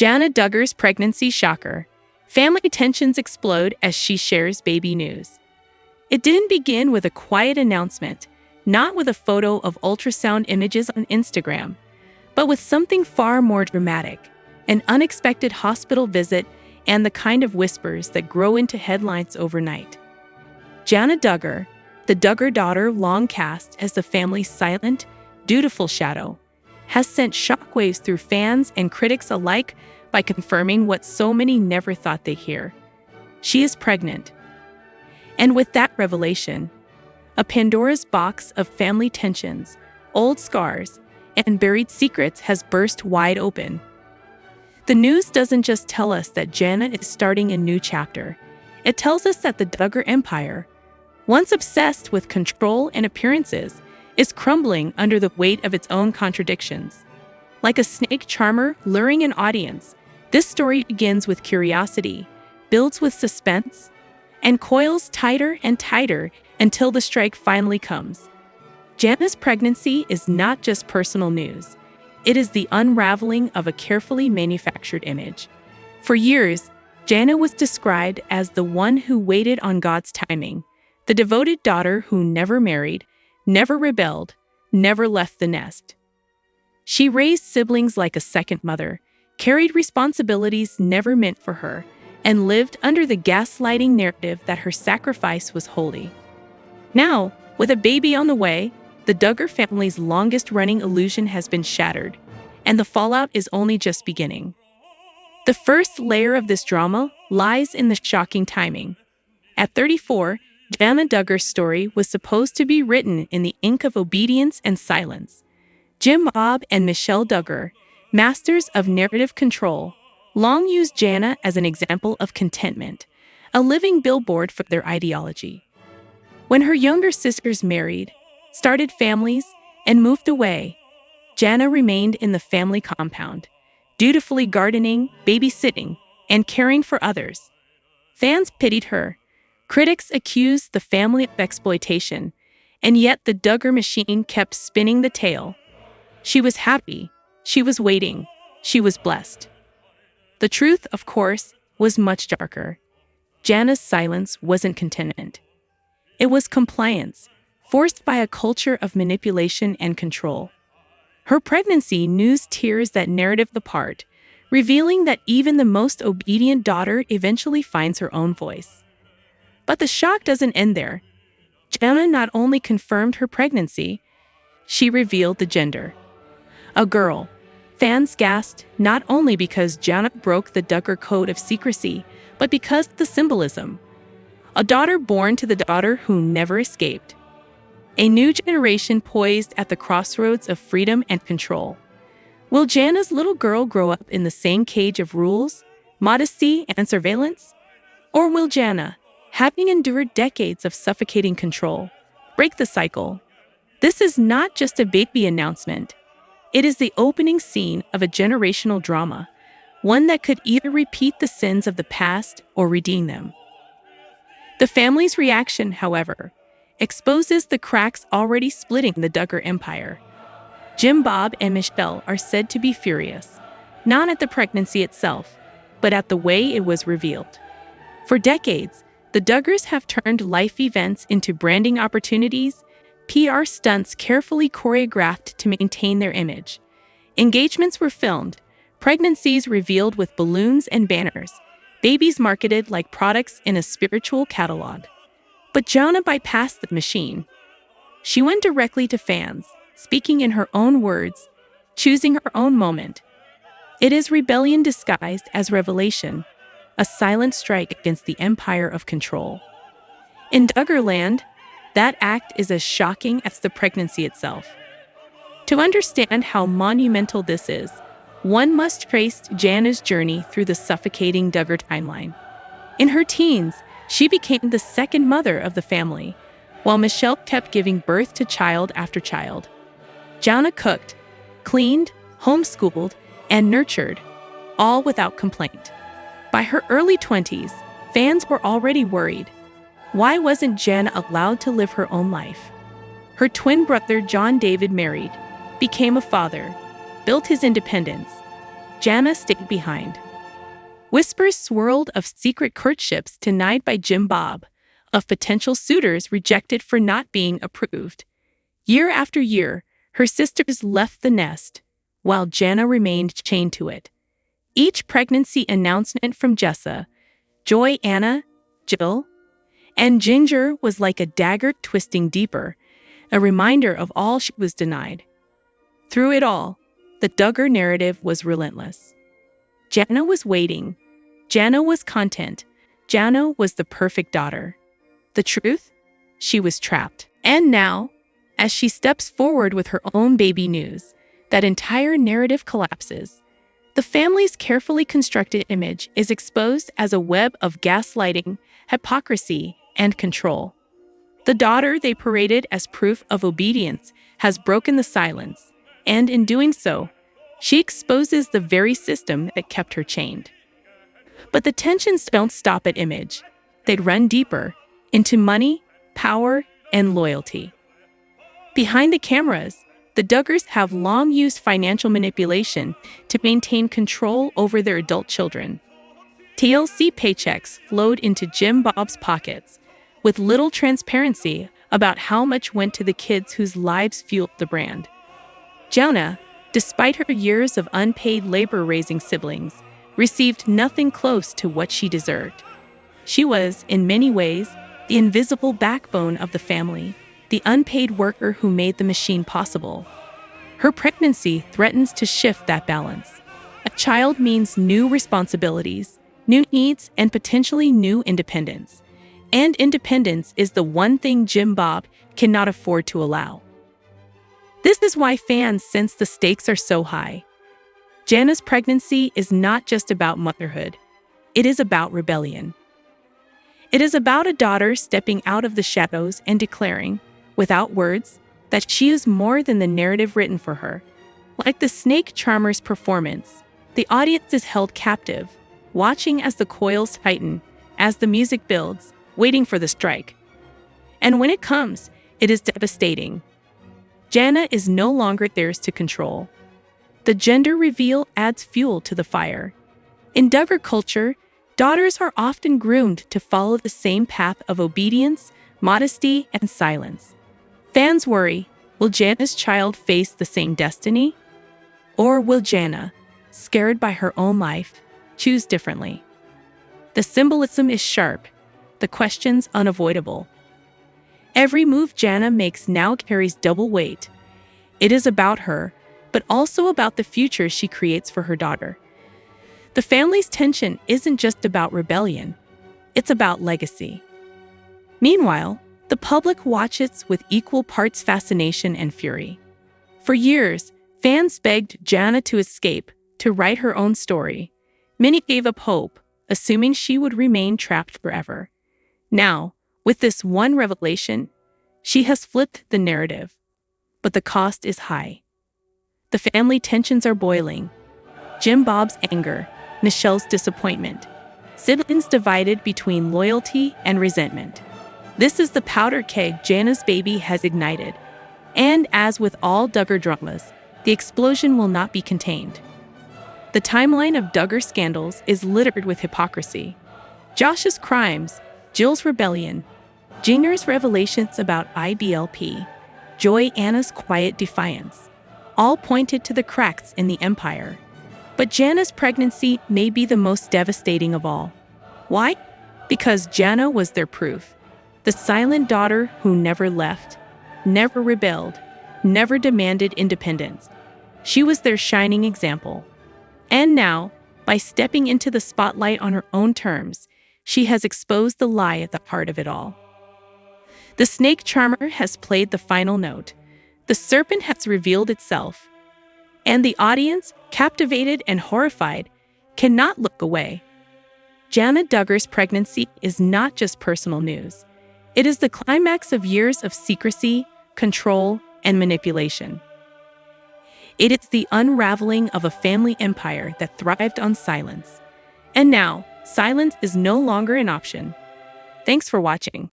Jana Duggar's pregnancy shocker. Family tensions explode as she shares baby news. It didn't begin with a quiet announcement, not with a photo of ultrasound images on Instagram, but with something far more dramatic, an unexpected hospital visit and the kind of whispers that grow into headlines overnight. Jana Duggar, the Duggar daughter long cast as the family's silent, dutiful shadow, has sent shockwaves through fans and critics alike by confirming what so many never thought they'd hear. She is pregnant. And with that revelation, a Pandora's box of family tensions, old scars, and buried secrets has burst wide open. The news doesn't just tell us that Jana is starting a new chapter. It tells us that the Duggar empire, once obsessed with control and appearances, is crumbling under the weight of its own contradictions. Like a snake charmer luring an audience, this story begins with curiosity, builds with suspense, and coils tighter and tighter until the strike finally comes. Jana's pregnancy is not just personal news. It is the unraveling of a carefully manufactured image. For years, Jana was described as the one who waited on God's timing, the devoted daughter who never married, never rebelled, never left the nest. She raised siblings like a second mother, carried responsibilities never meant for her, and lived under the gaslighting narrative that her sacrifice was holy. Now, with a baby on the way, the Duggar family's longest-running illusion has been shattered, and the fallout is only just beginning. The first layer of this drama lies in the shocking timing. At 34, Jana Duggar's story was supposed to be written in the ink of obedience and silence. Jeva and Michelle Duggar, masters of narrative control, long used Jana as an example of contentment, a living billboard for their ideology. When her younger sisters married, started families, and moved away, Jana remained in the family compound, dutifully gardening, babysitting, and caring for others. Fans pitied her. Critics accused the family of exploitation, and yet the Duggar machine kept spinning the tale. She was happy. She was waiting. She was blessed. The truth, of course, was much darker. Jana's silence wasn't contentment. It was compliance, forced by a culture of manipulation and control. Her pregnancy news tears that narrative apart, revealing that even the most obedient daughter eventually finds her own voice. But the shock doesn't end there. Jana not only confirmed her pregnancy, she revealed the gender. A girl. Fans gasped not only because Jana broke the Duggar code of secrecy, but because of the symbolism. A daughter born to the daughter who never escaped. A new generation poised at the crossroads of freedom and control. Will Jana's little girl grow up in the same cage of rules, modesty, and surveillance? Or will Jana, having endured decades of suffocating control, break the cycle? This is not just a baby announcement. It is the opening scene of a generational drama, one that could either repeat the sins of the past or redeem them. The family's reaction, however, exposes the cracks already splitting the Duggar empire. Jim, Bob, and Michelle are said to be furious, not at the pregnancy itself, but at the way it was revealed. For decades, the Duggars have turned life events into branding opportunities, PR stunts carefully choreographed to maintain their image. Engagements were filmed, pregnancies revealed with balloons and banners, babies marketed like products in a spiritual catalog. But Jana bypassed the machine. She went directly to fans, speaking in her own words, choosing her own moment. It is rebellion disguised as revelation, a silent strike against the empire of control. In Duggarland, that act is as shocking as the pregnancy itself. To understand how monumental this is, one must trace Jana's journey through the suffocating Duggar timeline. In her teens, she became the second mother of the family, while Michelle kept giving birth to child after child. Jana cooked, cleaned, homeschooled, and nurtured, all without complaint. By her early 20s, fans were already worried. Why wasn't Jana allowed to live her own life? Her twin brother John David married, became a father, built his independence. Jana stayed behind. Whispers swirled of secret courtships denied by Jim Bob, of potential suitors rejected for not being approved. Year after year, her sisters left the nest, while Jana remained chained to it. Each pregnancy announcement from Jessa, Joy, Anna, Jill, and Ginger was like a dagger twisting deeper, a reminder of all she was denied. Through it all, the Duggar narrative was relentless. Jana was waiting. Jana was content. Jana was the perfect daughter. The truth? She was trapped. And now, as she steps forward with her own baby news, that entire narrative collapses. The family's carefully constructed image is exposed as a web of gaslighting, hypocrisy, and control. The daughter they paraded as proof of obedience has broken the silence, and in doing so, she exposes the very system that kept her chained. But the tensions don't stop at image. They'd run deeper, into money, power, and loyalty. Behind the cameras, the Duggars have long used financial manipulation to maintain control over their adult children. TLC paychecks flowed into Jim Bob's pockets, with little transparency about how much went to the kids whose lives fueled the brand. Jana, despite her years of unpaid labor raising siblings, received nothing close to what she deserved. She was, in many ways, the invisible backbone of the family, the unpaid worker who made the machine possible. Her pregnancy threatens to shift that balance. A child means new responsibilities, new needs, and potentially new independence. And independence is the one thing Jim Bob cannot afford to allow. This is why fans sense the stakes are so high. Jana's pregnancy is not just about motherhood. It is about rebellion. It is about a daughter stepping out of the shadows and declaring, without words, that she is more than the narrative written for her. Like the snake charmer's performance, the audience is held captive, watching as the coils tighten, as the music builds, waiting for the strike. And when it comes, it is devastating. Jana is no longer theirs to control. The gender reveal adds fuel to the fire. In Duggar culture, daughters are often groomed to follow the same path of obedience, modesty, and silence. Fans worry, will Jana's child face the same destiny? Or will Jana, scared by her own life, choose differently? The symbolism is sharp, the questions unavoidable. Every move Jana makes now carries double weight. It is about her, but also about the future she creates for her daughter. The family's tension isn't just about rebellion, it's about legacy. Meanwhile, the public watches with equal parts fascination and fury. For years, fans begged Jana to escape, to write her own story. Many gave up hope, assuming she would remain trapped forever. Now, with this one revelation, she has flipped the narrative. But the cost is high. The family tensions are boiling. Jim Bob's anger, Michelle's disappointment, siblings divided between loyalty and resentment. This is the powder keg Jana's baby has ignited. And as with all Duggar dramas, the explosion will not be contained. The timeline of Duggar scandals is littered with hypocrisy. Josh's crimes, Jill's rebellion, Ginger's revelations about IBLP, Joy Anna's quiet defiance, all pointed to the cracks in the empire. But Jana's pregnancy may be the most devastating of all. Why? Because Jana was their proof. The silent daughter who never left, never rebelled, never demanded independence. She was their shining example. And now, by stepping into the spotlight on her own terms, she has exposed the lie at the heart of it all. The snake charmer has played the final note. The serpent has revealed itself. And the audience, captivated and horrified, cannot look away. Jana Duggar's pregnancy is not just personal news. It is the climax of years of secrecy, control, and manipulation. It is the unraveling of a family empire that thrived on silence. And now, silence is no longer an option. Thanks for watching.